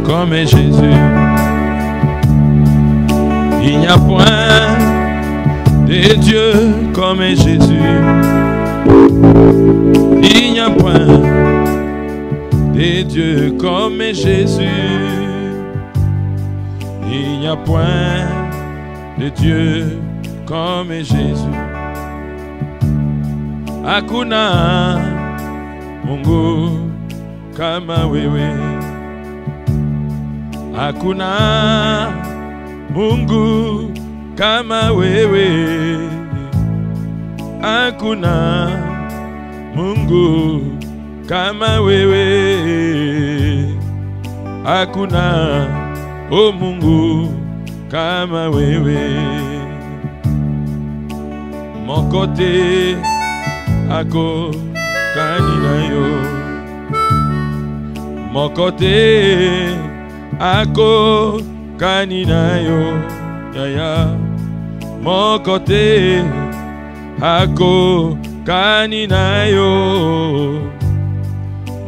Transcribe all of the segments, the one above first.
comme Jésus. Il n'y a point de Dieu comme Jésus. Il n'y a point de Dieu comme Jésus. Il n'y a point de Dieu comme Jésus. Hakuna Mungu kama wewe. Hakuna Mungu kama wewe. Hakuna Mungu kama wewe. Hakuna o Mungu kama wewe. Mon côté ako kaninayo. Mon côté ako kaninayo. Yaya. Mon côté ako kaninayo.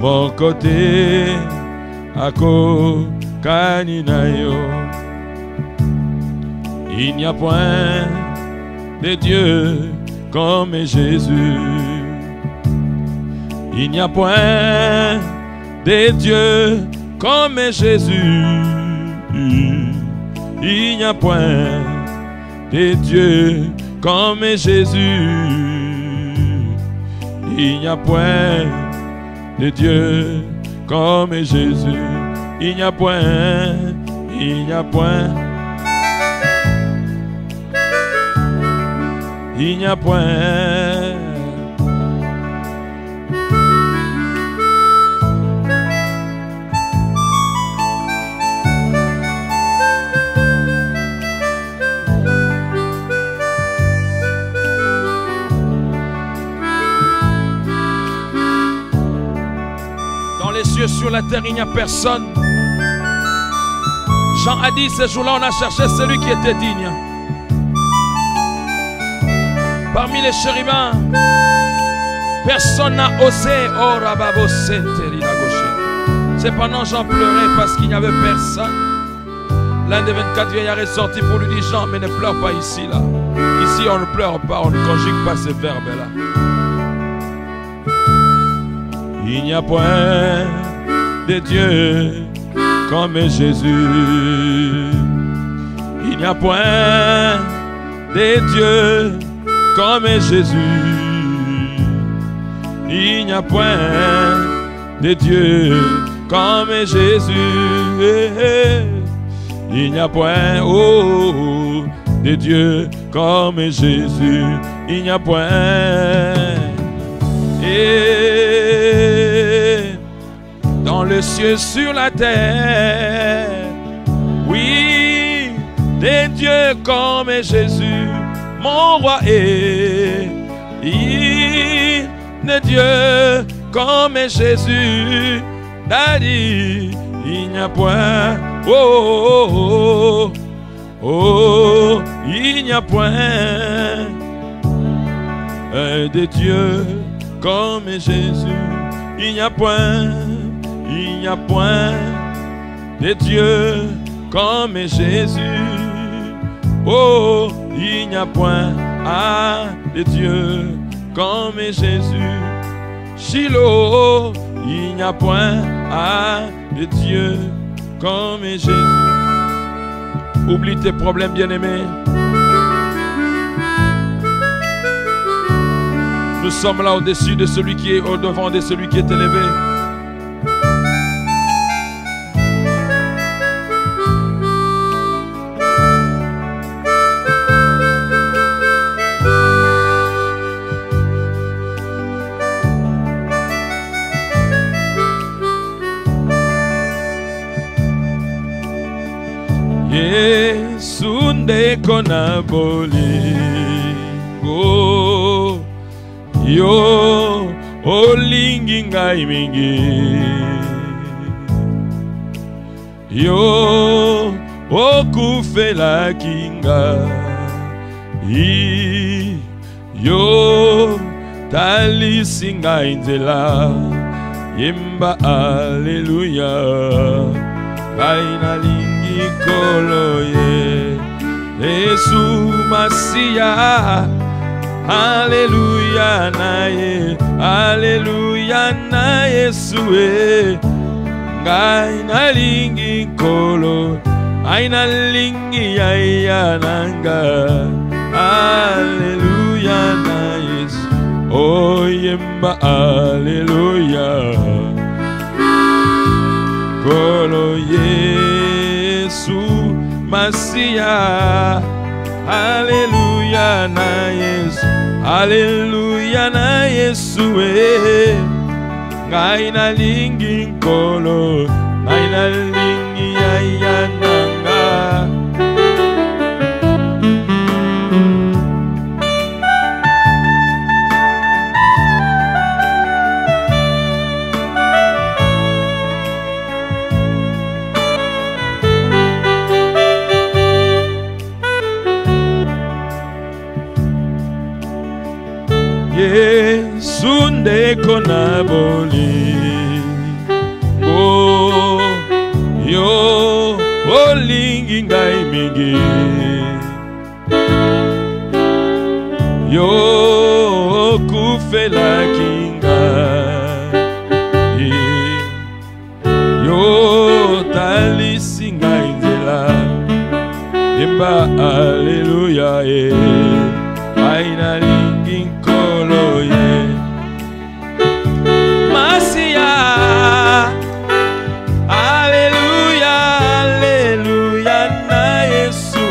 Mon côté ako kaninayo. Il n'y a point de Dieu comme Jésus. Il n'y a point de Dieu comme Jésus. Il n'y a point de Dieu comme Jésus. Il n'y a point de Dieu comme Jésus. Il n'y a point, il n'y a point, il n'y a point. Dans les cieux, sur la terre, il n'y a personne. Jean a dit, ce jour-là, on a cherché celui qui était digne. Parmi les chérubins, personne n'a osé. Oh, cependant, Jean pleurait parce qu'il n'y avait personne. L'un des 24 vieillards est sorti pour lui dire, Jean, mais ne pleure pas ici, là. Ici, on ne pleure pas, on ne conjugue pas ces verbes-là. Il n'y a point de Dieu comme Jésus. Il n'y a point de Dieu comme Jésus. Il n'y a point de Dieu comme Jésus. Il n'y a point de Dieu comme Jésus. Il n'y a point. Et dans le ciel, sur la terre, oui, des dieux comme Jésus, mon roi est. Des dieux comme Jésus, Daddy, il n'y a point. Il n'y a point de Dieu comme Jésus. Il n'y a point, il n'y a point de Dieu comme Jésus. Oh, il n'y a point de Dieu comme Jésus. Shiloh, il n'y a point de Dieu comme Jésus. Oublie tes problèmes, bien-aimés. Nous sommes là au-dessus de celui qui est au-devant de celui qui est élevé. Yesu ndeko na bolingo yo olingi ngai mingi yo okufela kinga yo talisi ngai nzela yemba aleluya Aina lingi koloye Yesu Masia. Hallelujah naye, hallelujah na Yesu Aina lingi kolo, aina lingi ya nanga. Hallelujah na Yesu. Oh yemba hallelujah. Kolo Yesu Masia. Hallelujah na Yesu. Hallelujah na Yesu Aina lingi kolo, aina lingi ya nanga. Yesu ndeko na boli. Oh yo olingi ngai mingi. Yo kufela kinga. Yo talisi ngai nzela. Yemba hallelujah Aina lingi kolo Masia. Hallelujah, hallelujah na Yesu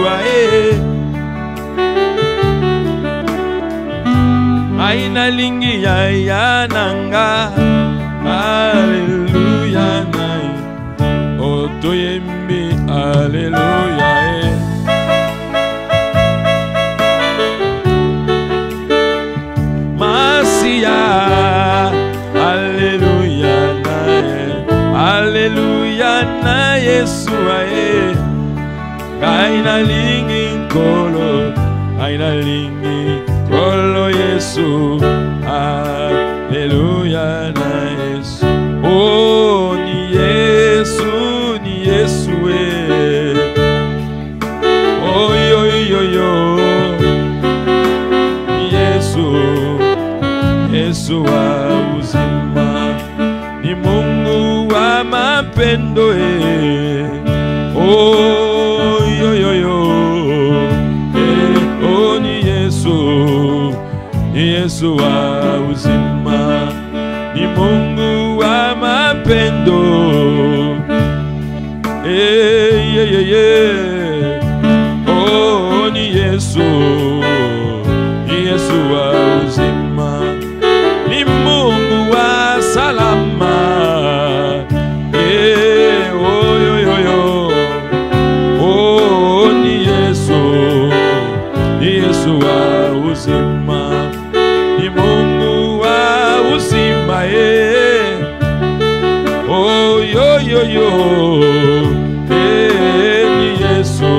Aina lingi ya nanga. Hallelujah na Oto yembi hallelujah Masia. Hallelujah na hallelujah na Yesu Aina lingi kolo, aina lingi kolo Yesu. Hallelujah na Yesu. Oh ni Yesu, ni Yesu Oh yo yo yo Yesu, Yesu wa uzima, ni Mungu wa mapendo Oh yo yo yo Oh ni Yesu, ni Yesu wa uzima, ni Mungu wa mapendo Oh ni Yesu, ni Yesu wa uzima, ni Mungu wa salama. Oh yo yo yo Oh ni Yesu, ni Yesu wa uzima, ni Mungu wa uzima Oh yo yo yo ni Yesu,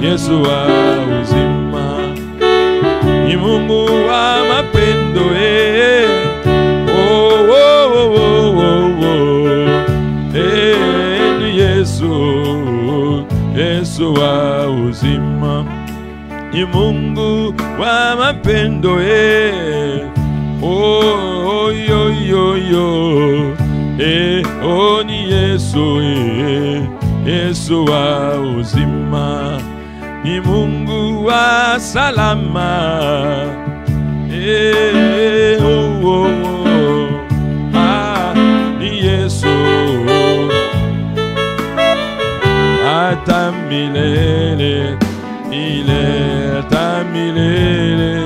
Yesu wa uzima, ni Mungu wa mapendo Oh oh oh oh oh ni Yesu, Yesu wa uzima, ni Mungu wa mapendo Oh yo yo yo Oh ni Yesu, Yesu wa uzima, ni Mungu wa salama oh, oh, oh. Ni Yesu hata milele, hata milele,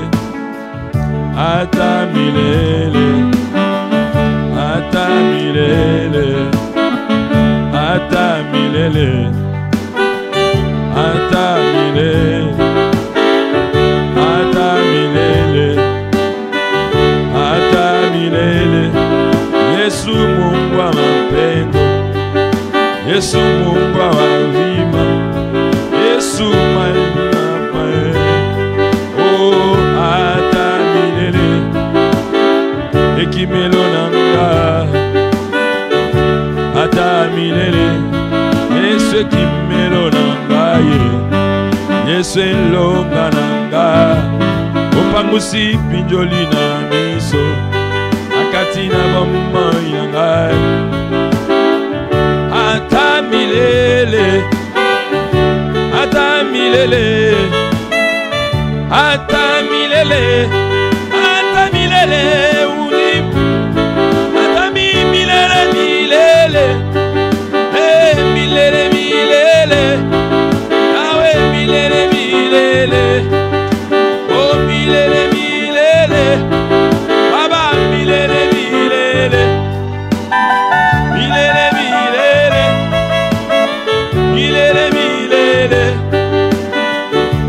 hata milele, hata milele, hata milele, hata milele, hata milele, hata milele. Yesu Mungu wa mapendo, Yesu Mungu wa uzima, Yesu mwana oh hata milele, ekimelo nanga hata milele. Yesu kimelo nangaye, Yesu elonga nanga, opangusi pinjoli na miso, akati na bomoi nangaye. Ata milele, ata milele, ata milele, ata milele, unim, ata milele, milele. Milele, milele, awe milele, milele, oh milele, milele, baba milele, milele, milele, milele, milele, milele,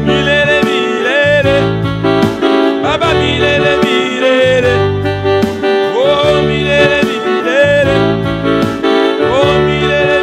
milele, milele, baba milele, milele, oh milele, milele, oh milele.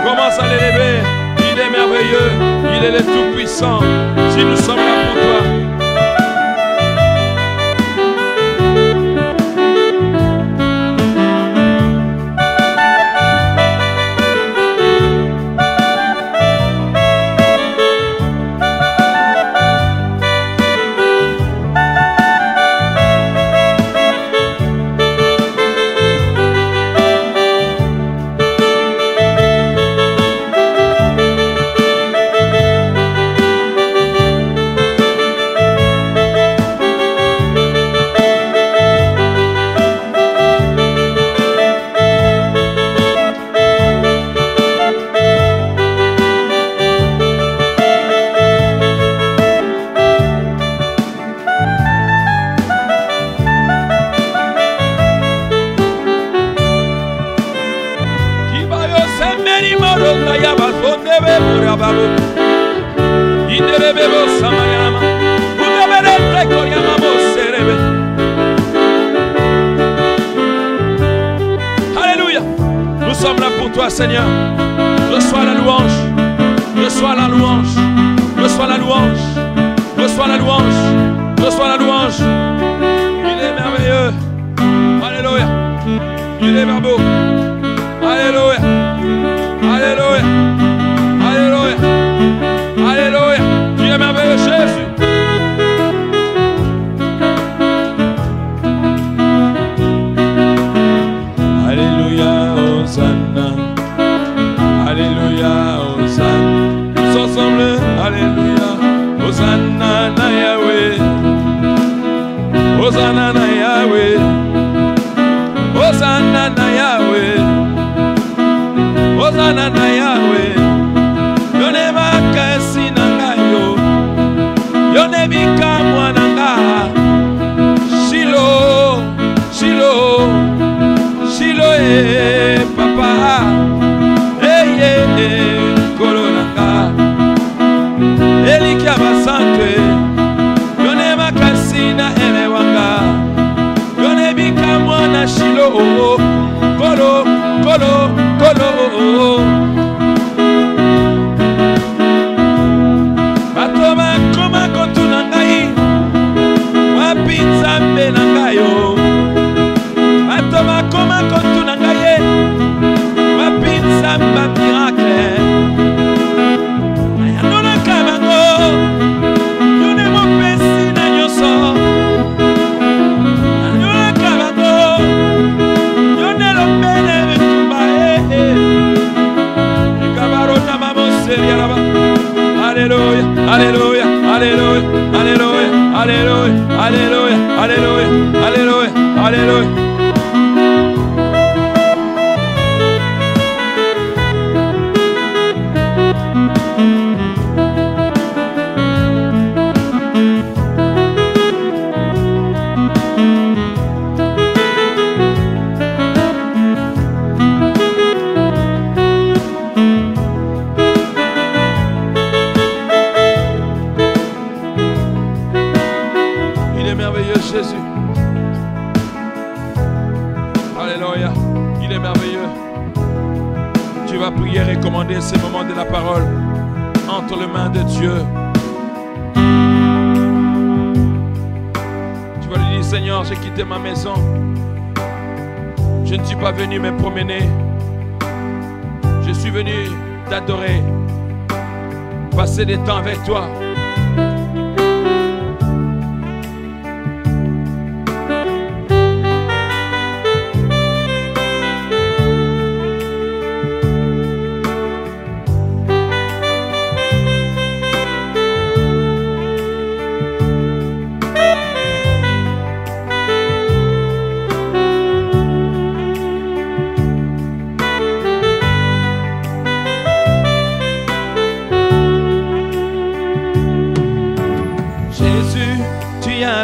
Commence à l'élever. Il est merveilleux. Il est le tout-puissant. Si nous sommes là pour toi. Alléluia. Nous sommes là pour toi, Seigneur. Reçois la louange. Reçois la louange. Reçois la louange. Reçois la louange. Reçois la louange. Il est merveilleux. Alléluia. Il est beau. Alléluia. Alléluia. Alléluia. Alléluia. Tu es merveilleux, Jésus. Alléluia, Hosanna. Alléluia, Hosanna. Tous ensemble, Alléluia. Hosanna na Yahweh. Hosanna na Yahweh. Hosanna na Yahweh. Hosanna na Yahweh. Yone makasi nanga yo. Yone bika mwananga. Shilo, Shilo, Shilo papa. Kolonanga. Elikia basante. Yone makasi na elewanga. Yone bika mwana Shilo. Kolo, kolo, kolo. Batoma koma kotuna ngai. Wapinza mbena ngayo. Batoma koma kotuna ngai. Wapinza mba miracle. Ayandona kabango. Yone mopesi na nyoso. Ayandona kabango. Yone lombene betumbae. Alléluia. Il est merveilleux. Tu vas prier et recommander ces moments de la parole entre les mains de Dieu. Tu vas lui dire, Seigneur, j'ai quitté ma maison. Je ne suis pas venu me promener. Je suis venu t'adorer, passer des temps avec toi.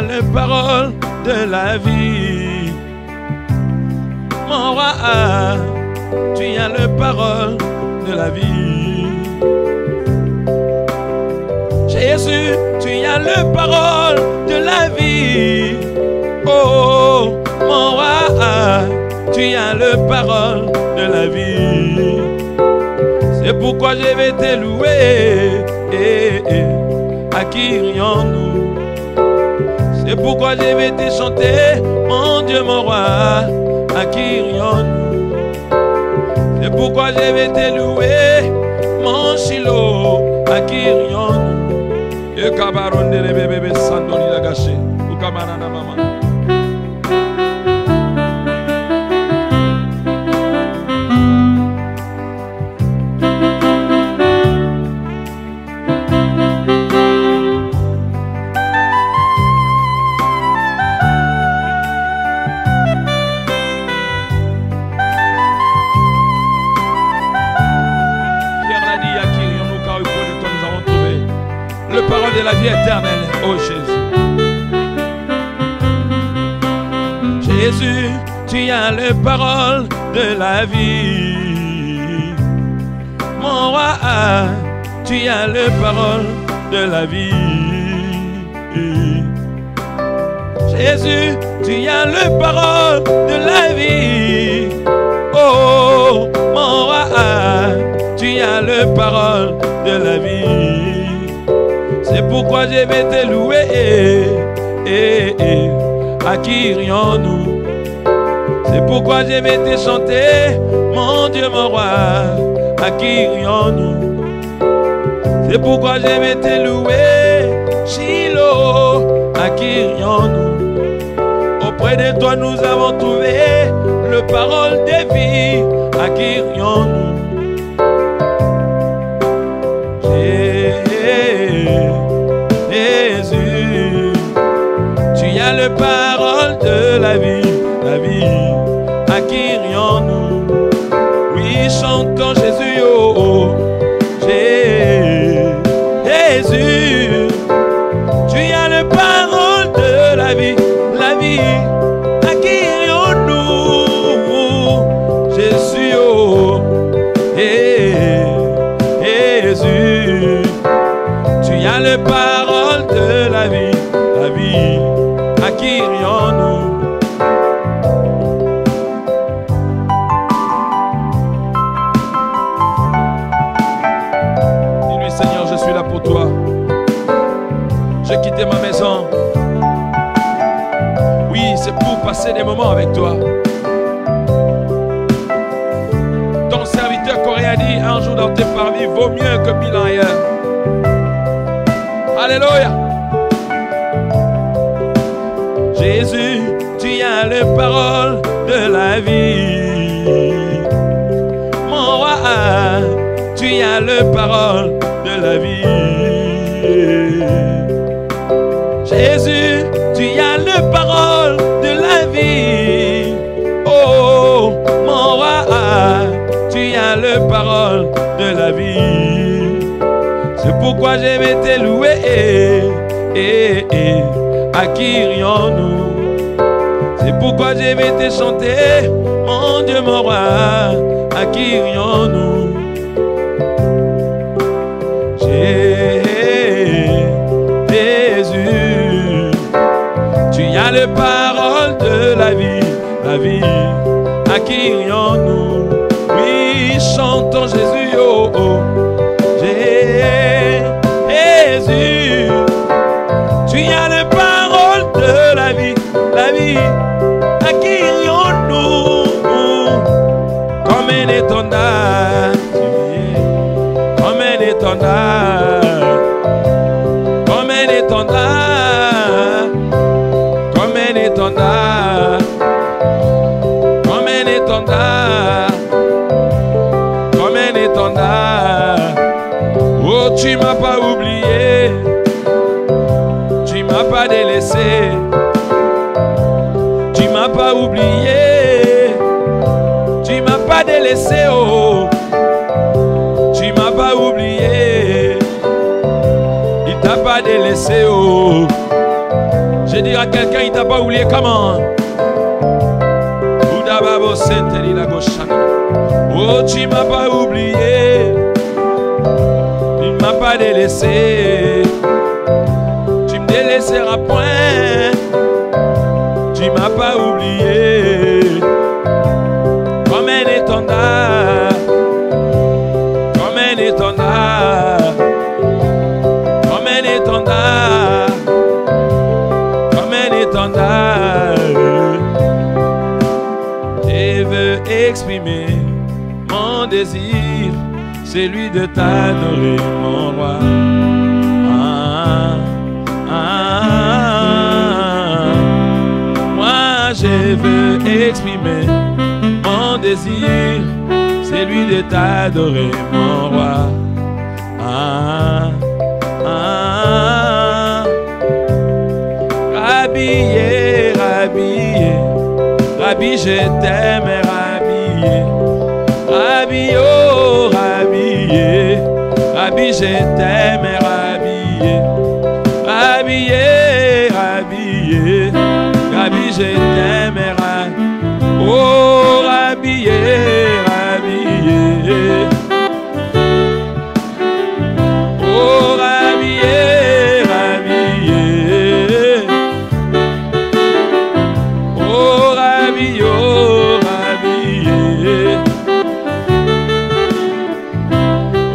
Les paroles de la vie, mon roi, tu as les paroles de la vie. Jésus, tu as les paroles de la vie. Oh, mon roi, tu as les paroles de la vie. C'est pourquoi je vais te louer. À qui rions-nous? C'est pourquoi je vais te chanter, mon Dieu, mon roi, à qui rions-nous? C'est pourquoi je vais te louer, mon Shiloh, à qui rions-nous? Et cabaron de bébé sandoli la gâché, ou camarana maman. De la vie éternelle, oh Jésus. Jésus, tu as les paroles de la vie. Mon roi, tu as les paroles de la vie. Jésus, tu as les paroles de la vie. Oh, mon roi, tu as les paroles de la vie. C'est pourquoi je vais te louer. À qui rions-nous? C'est pourquoi je vais te chanter, mon Dieu, mon roi. À qui rions-nous? C'est pourquoi je vais te louer, Shiloh. À qui rions-nous? Auprès de toi nous avons trouvé le parole de vie. À qui rions-nous? Jésus, tu as les paroles de la vie, la vie. À qui rions-nous? Oui, chantons Jésus, oh, oh. Jésus, tu as les paroles de la vie, la vie. À qui rions-nous? Jésus, oh, Jésus, tu as les paroles de la vie, la vie. À qui rions-nous? Dis-lui, Seigneur, je suis là pour toi. J'ai quitté ma maison. Oui, c'est pour passer des moments avec toi. Ton serviteur Corée a dit un jour dans tes parvis, vaut mieux que 1000 ans ailleurs. Alléluia. Jésus, tu as les paroles de la vie. Mon roi, tu as les paroles de la vie. Jésus, tu as les paroles de la vie. Oh, mon roi, tu as les paroles de la vie. C'est pourquoi je vais te louer. À qui rions-nous? C'est pourquoi je vais te chanter, mon Dieu, mon roi. À qui rions-nous? Jésus, tu as les paroles de la vie, la vie. accueillons-nous. Oui, chantons Jésus, oh, oh. Jésus, tu as la parole de la vie, accueillons-nous. Comme un étendard, comme un étendard, comme un étendard, comme un étendard, comme un étendard, comme un étendard. Oh, tu m'as pas oublié, tu m'as pas délaissé, tu m'as pas oublié, tu m'as pas délaissé, oh, tu m'as pas oublié, il t'a pas délaissé, oh. Je dis à quelqu'un, il t'a pas oublié, comment? Oh, tu m'as pas oublié, il m'a pas délaissé, tu me délaisseras point, tu m'as pas oublié. Comme un étendard, comme un étendard, comme un étendard, comme un étendard. Je veux exprimer mon désir, celui de t'adorer, mon roi. Moi je veux exprimer mon désir, celui de t'adorer, mon roi. Rabbi, Rabbi, Rabbi, je t'aime, Rabbi, Rabbi, oh, Rabbi, Rabbi, je t'aime, Rabbi, Rabbi, Rabbi, Rabbi, je t'aime, Rabbi, oh, Rabbi, Rabbi, oh, Rabbi, Rabbi, oh, Rabbi, oh, Rabbi,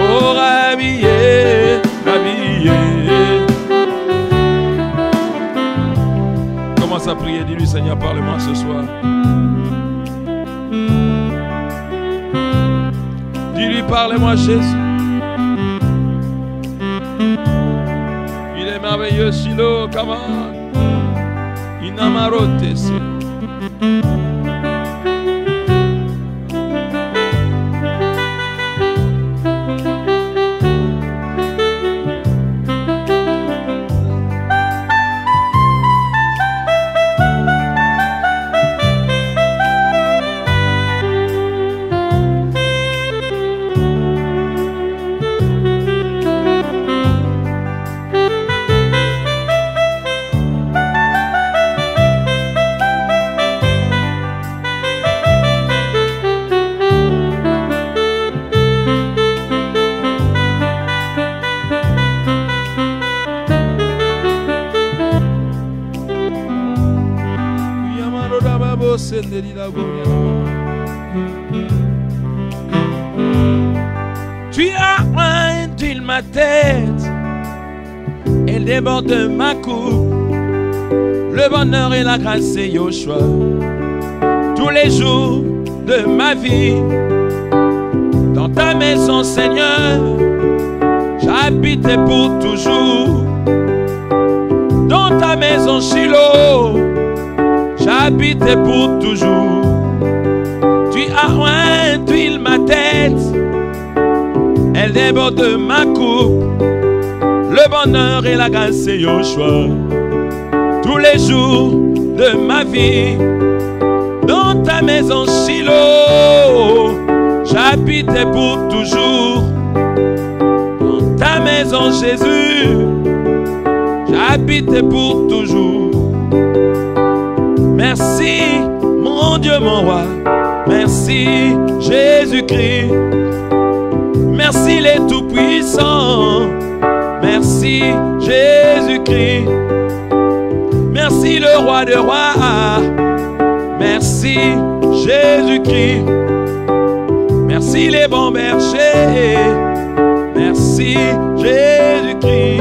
oh, Rabbi, Rabbi. Commence à prier, dis-lui, Seigneur, parle-moi ce soir. Dis-lui, parle-moi, Jésus. Il est merveilleux, Silo, come on. Inamarote, c'est. Tu as un d'huile ma tête, elle déborde de ma coupe. Le bonheur et la grâce c'est Yoshua. Tous les jours de ma vie, dans ta maison Seigneur, j'habiterai pour toujours. Dans ta maison Shiloh, j'habiterai pour toujours. Tu as oint d'huile ma tête, elle déborde de ma coupe. Le bonheur et la grâce c'est Yoshua. Tous les jours de ma vie, dans ta maison Shiloh, j'habiterai pour toujours. Dans ta maison Jésus, j'habiterai pour toujours. Merci mon Dieu, mon roi. Merci Jésus-Christ. Merci les tout-puissants. Merci Jésus-Christ. Merci le roi de rois. Merci Jésus-Christ. Jésus-Christ. Merci les bons bergers. Merci Jésus-Christ.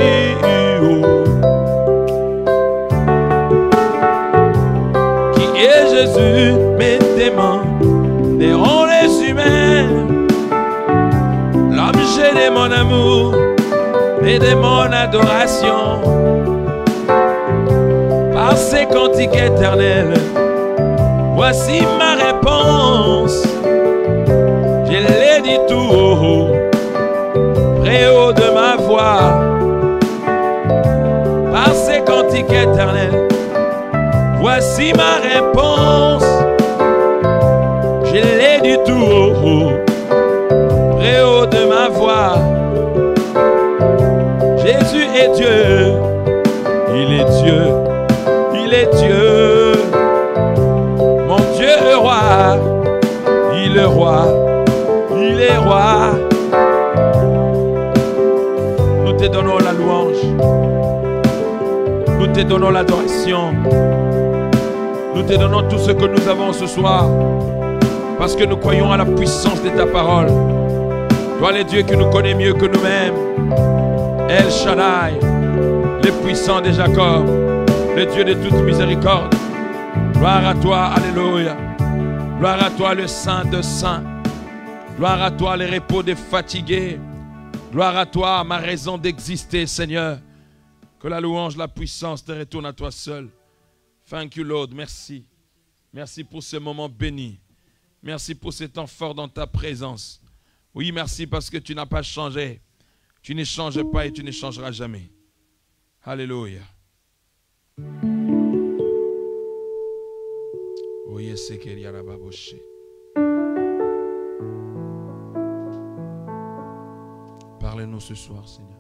Qui est Jésus? Mais demanderont les humains. L'objet de mon amour et de mon adoration. Par ses cantiques éternels, voici ma réponse. Je l'ai dit tout haut, très haut de ma voix. Par ses cantiques éternels, voici ma réponse. Je l'ai dit tout haut, très haut de ma voix. Jésus est Dieu, il est Dieu, il est Dieu. Mon Dieu est roi, il est roi, il est roi. Nous te donnons la louange, nous te donnons l'adoration, nous te donnons tout ce que nous avons ce soir, parce que nous croyons à la puissance de ta parole. Toi le Dieu qui nous connaît mieux que nous-mêmes, El Shaddai, le puissant de Jacob, le Dieu de toute miséricorde. Gloire à toi, alléluia. Gloire à toi, le Saint de Saints. Gloire à toi, le repos des fatigués. Gloire à toi, ma raison d'exister, Seigneur. Que la louange, la puissance te retourne à toi seul. Thank you, Lord. Merci. Merci pour ce moment béni. Merci pour ce temps fort dans ta présence. Oui, merci parce que tu n'as pas changé. Tu ne changes pas et tu ne changeras jamais. Alléluia. Oui, c'est qu'il y a la baboche. Parle-nous ce soir, Seigneur.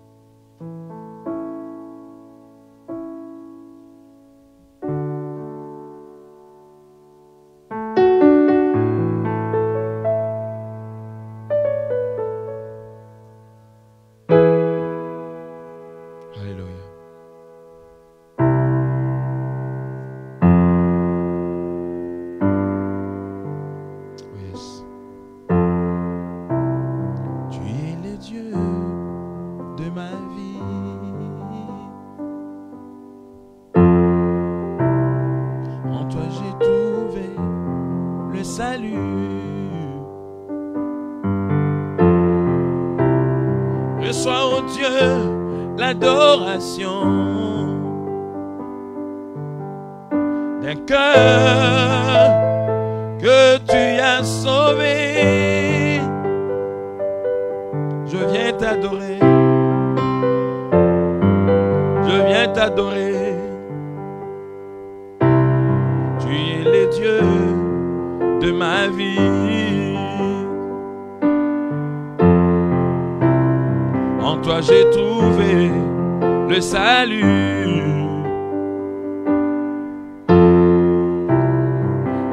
D'un cœur que tu as sauvé, je viens t'adorer, je viens t'adorer. Tu es le Dieu de ma vie. En toi j'ai trouvé le salut.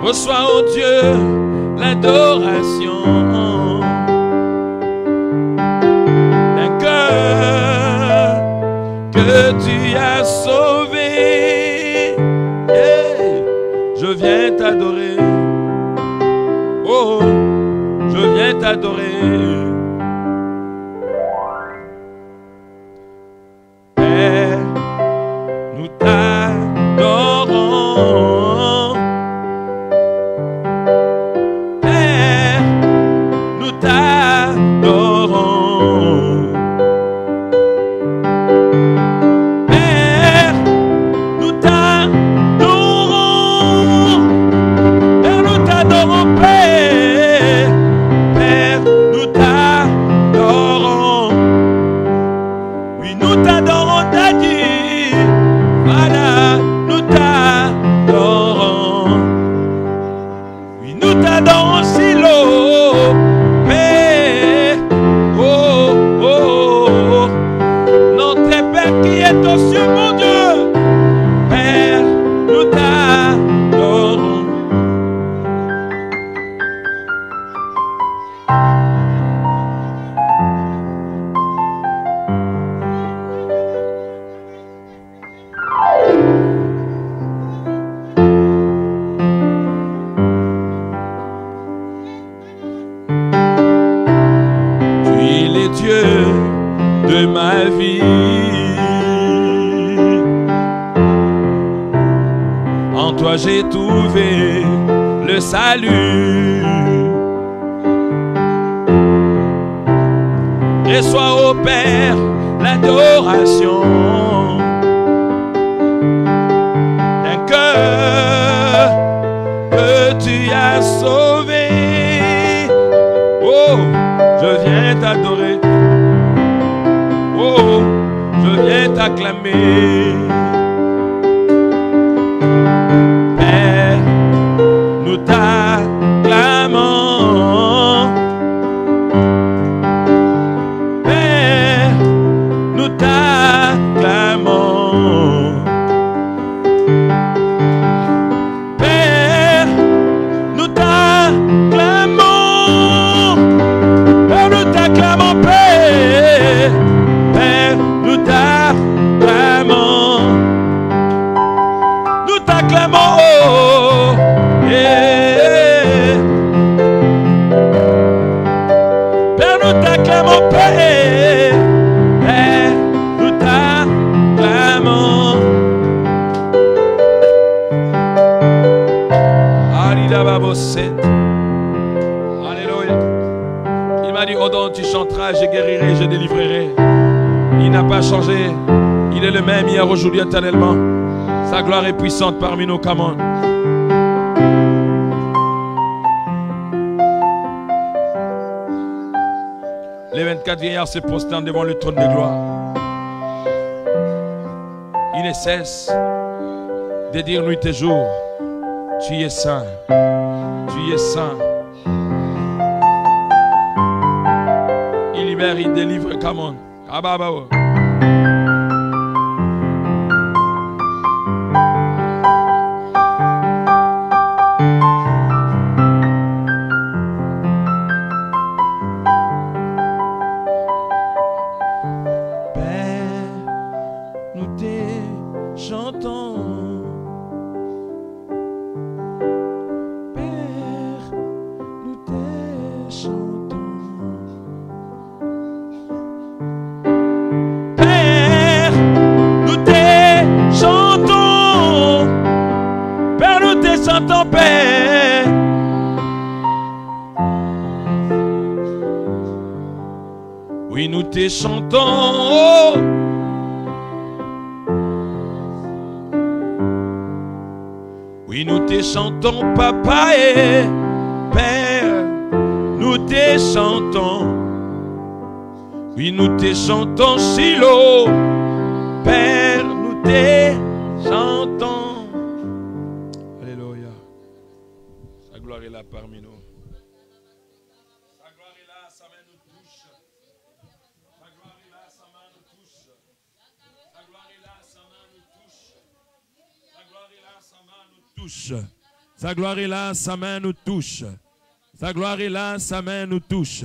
Reçois, oh Dieu, l'adoration d'un cœur que tu as sauvé. Yeah. Je viens t'adorer. Oh, je viens t'adorer. Il est Dieu de ma vie. En toi j'ai trouvé le salut. Reçois au Père l'adoration d'un cœur que tu as sauvé. Oh, je viens t'adorer. Oh, je viens t'acclamer. Père, nous t'acclamons. Père, nous t'acclamons. Père, nous t'acclamons. Père, nous t'acclamons, Père. Père, nous t'acclamons. Nous t'acclamons, oh, yeah. Père, nous t'acclamons, Père. Père, nous t'acclamons. Alléluia. Il m'a dit, oh donc tu chanteras, je guérirai, je délivrerai. Il n'a pas changé. Il est le même hier, aujourd'hui, éternellement. Sa gloire est puissante parmi nous. Come on. Les 24 vieillards se prosternent devant le trône de gloire. Ils ne cessent de dire nuit et jour, tu es saint, tu es saint. Il libère, il délivre. Come on. Ababa. Oui, nous te chantons. Oui, nous te chantons, papa et père. Nous te chantons. Oui, nous te chantons, Shiloh. Père, nous te chantons. Alléluia. Sa gloire est là parmi nous. Sa gloire est là, sa main nous touche. Sa gloire est là, sa main nous touche. Sa gloire est là, sa main nous touche. Sa gloire est là, sa main nous touche. Sa gloire est là, sa main nous touche. Sa gloire est là, sa main nous touche.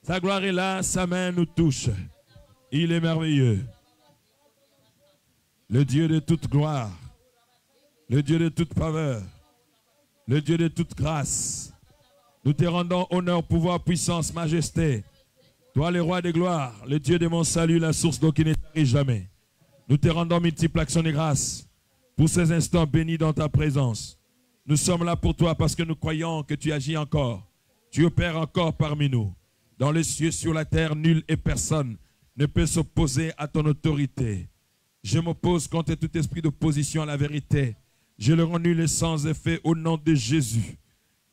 Sa gloire est là, sa main nous touche. Il est merveilleux. Le Dieu de toute gloire. Le Dieu de toute faveur. Le Dieu de toute grâce. Nous te rendons honneur, pouvoir, puissance, majesté. Toi, le roi de gloire, le Dieu de mon salut, la source d'eau qui ne tarit jamais. Nous te rendons multiples actions de grâce pour ces instants bénis dans ta présence. Nous sommes là pour toi parce que nous croyons que tu agis encore. Tu opères encore parmi nous. Dans les cieux, sur la terre, nul et personne ne peut s'opposer à ton autorité. Je m'oppose contre tout esprit d'opposition à la vérité. Je le rends nul et sans effet au nom de Jésus.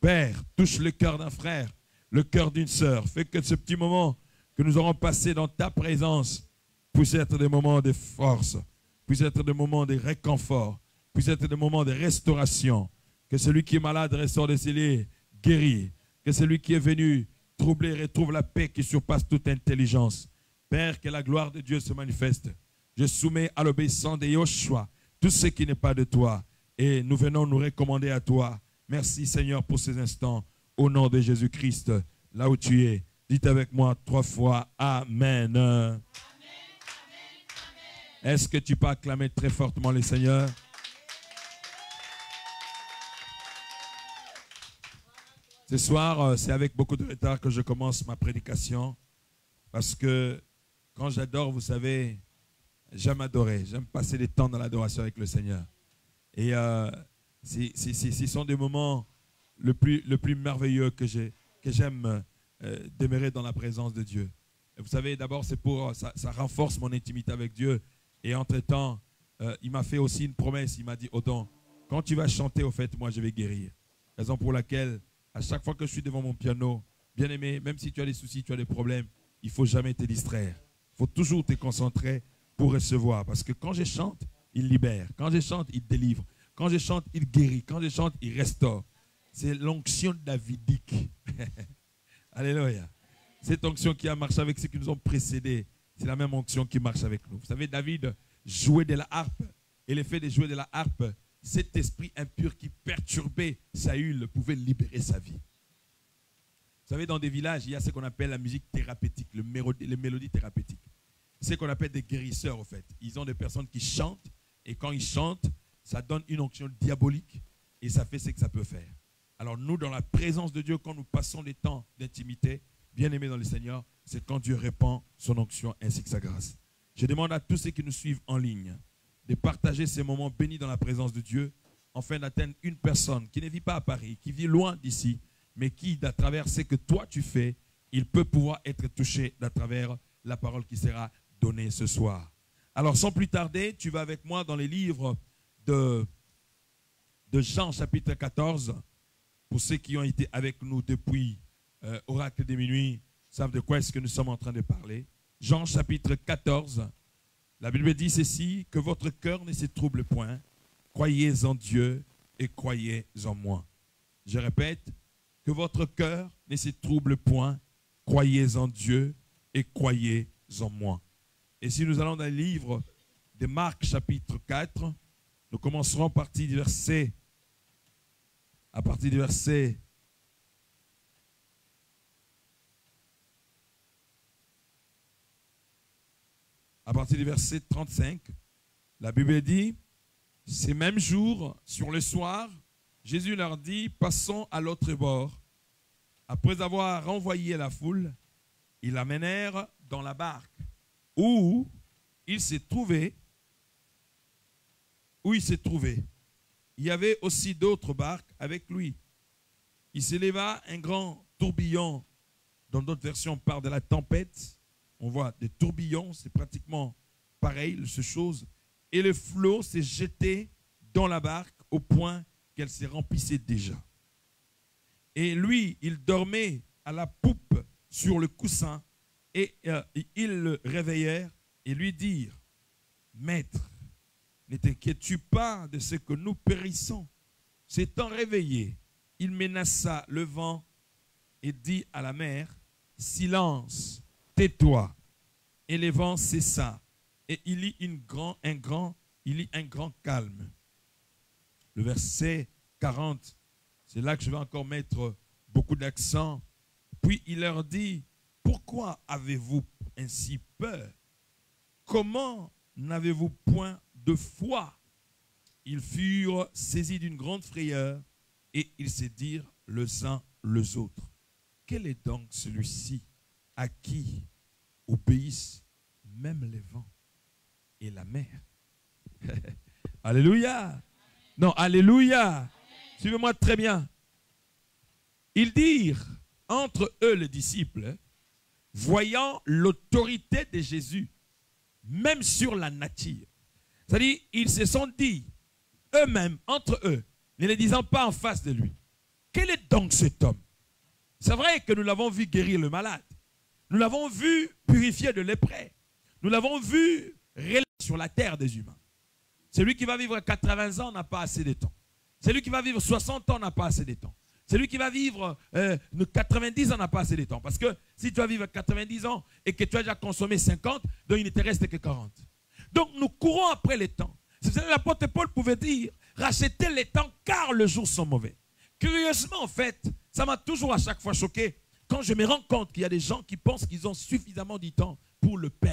Père, touche le cœur d'un frère, le cœur d'une sœur. Fais que ce petit moment que nous aurons passé dans ta présence puisse être des moments de force, puisse être des moments de réconfort, puisse être des moments de restauration. Que celui qui est malade ressort de ses lits guéri. Que celui qui est venu troubler retrouve la paix qui surpasse toute intelligence. Père, que la gloire de Dieu se manifeste. Je soumets à l'obéissance de Yoshua tout ce qui n'est pas de toi. Et nous venons nous recommander à toi. Merci Seigneur pour ces instants. Au nom de Jésus-Christ, là où tu es, dites avec moi 3 fois Amen. Amen. Est-ce que tu peux acclamer très fortement le Seigneur? Ce soir, c'est avec beaucoup de retard que je commence ma prédication. Parce que quand j'adore, vous savez, j'aime adorer. J'aime passer des temps dans l'adoration avec le Seigneur. Et ce sont des moments le plus merveilleux que j'aime demeurer dans la présence de Dieu. Et vous savez, d'abord, c'est pour ça renforce mon intimité avec Dieu. Et entre-temps, il m'a fait aussi une promesse. Il m'a dit, Odon, quand tu vas chanter, au fait, moi, je vais guérir. Raison pour laquelle, à chaque fois que je suis devant mon piano, bien aimé, même si tu as des soucis, tu as des problèmes, il ne faut jamais te distraire. Il faut toujours te concentrer pour recevoir. Parce que quand je chante, il libère. Quand je chante, il délivre. Quand je chante, il guérit. Quand je chante, il restaure. C'est l'onction davidique. Alléluia. Cette onction qui a marché avec ceux qui nous ont précédés, c'est la même onction qui marche avec nous. Vous savez, David jouait de la harpe. Et l'effet de jouer de la harpe, cet esprit impur qui perturbait Saül pouvait libérer sa vie. Vous savez, dans des villages, il y a ce qu'on appelle la musique thérapeutique, les mélodies thérapeutiques. C'est ce qu'on appelle des guérisseurs, au fait. Ils ont des personnes qui chantent, et quand ils chantent, ça donne une onction diabolique, et ça fait ce que ça peut faire. Alors nous, dans la présence de Dieu, quand nous passons des temps d'intimité, bien aimés dans le Seigneur, c'est quand Dieu répand son onction ainsi que sa grâce. Je demande à tous ceux qui nous suivent en ligne de partager ces moments bénis dans la présence de Dieu, afin d'atteindre une personne qui ne vit pas à Paris, qui vit loin d'ici, mais qui, à travers ce que toi tu fais, il peut pouvoir être touché à travers la parole qui sera donnée ce soir. Alors, sans plus tarder, tu vas avec moi dans les livres de Jean, chapitre 14. Pour ceux qui ont été avec nous depuis Oracle de minuit, savent de quoi est-ce que nous sommes en train de parler. Jean, chapitre 14. La Bible dit ceci, que votre cœur ne se trouble point. Croyez en Dieu et croyez en moi. Je répète, que votre cœur ne se trouble point, croyez en Dieu et croyez en moi. Et si nous allons dans le livre de Marc chapitre 4, nous commencerons à partir du verset 35, la Bible dit, ces mêmes jours, sur le soir, Jésus leur dit, passons à l'autre bord. Après avoir renvoyé la foule, ils l'amenèrent dans la barque où il s'est trouvé. Il y avait aussi d'autres barques avec lui. Il s'éleva un grand tourbillon. Dans d'autres versions, on parle de la tempête. On voit des tourbillons, c'est pratiquement pareil, cette chose. Et le flot s'est jeté dans la barque au point qu'elle s'est remplissée déjà. Et lui, il dormait à la poupe sur le coussin. Et ils le réveillèrent et lui dirent, « Maître, ne t'inquiètes-tu pas de ce que nous périssons? » S'étant réveillé, il menaça le vent et dit à la mer, « Silence, tais-toi. » Et le vent cessa. Et il y un grand calme. Le verset 40, c'est là que je vais encore mettre beaucoup d'accent. Puis il leur dit, « Pourquoi avez-vous ainsi peur? Comment n'avez-vous point de foi? » Ils furent saisis d'une grande frayeur et ils se dirent les uns les autres, « Quel est donc celui-ci à qui obéissent même les vents et la mer? » Alléluia. Non, alléluia. Suivez-moi très bien. Ils dirent entre eux les disciples, voyant l'autorité de Jésus, même sur la nature. C'est-à-dire, ils se sont dit, eux-mêmes, entre eux, ne les disant pas en face de lui, quel est donc cet homme? C'est vrai que nous l'avons vu guérir le malade. Nous l'avons vu purifier de lépreux. Nous l'avons vu relayer sur la terre des humains. Celui qui va vivre 80 ans n'a pas assez de temps. Celui qui va vivre 60 ans n'a pas assez de temps. Celui qui va vivre 90 ans n'a pas assez de temps. Parce que si tu vas vivre 90 ans et que tu as déjà consommé 50, donc il ne te reste que 40. Donc nous courons après les temps. C'est ça que l'apôtre Paul pouvait dire, rachetez les temps car les jours sont mauvais. Curieusement, en fait, ça m'a toujours à chaque fois choqué quand je me rends compte qu'il y a des gens qui pensent qu'ils ont suffisamment de temps pour le perdre.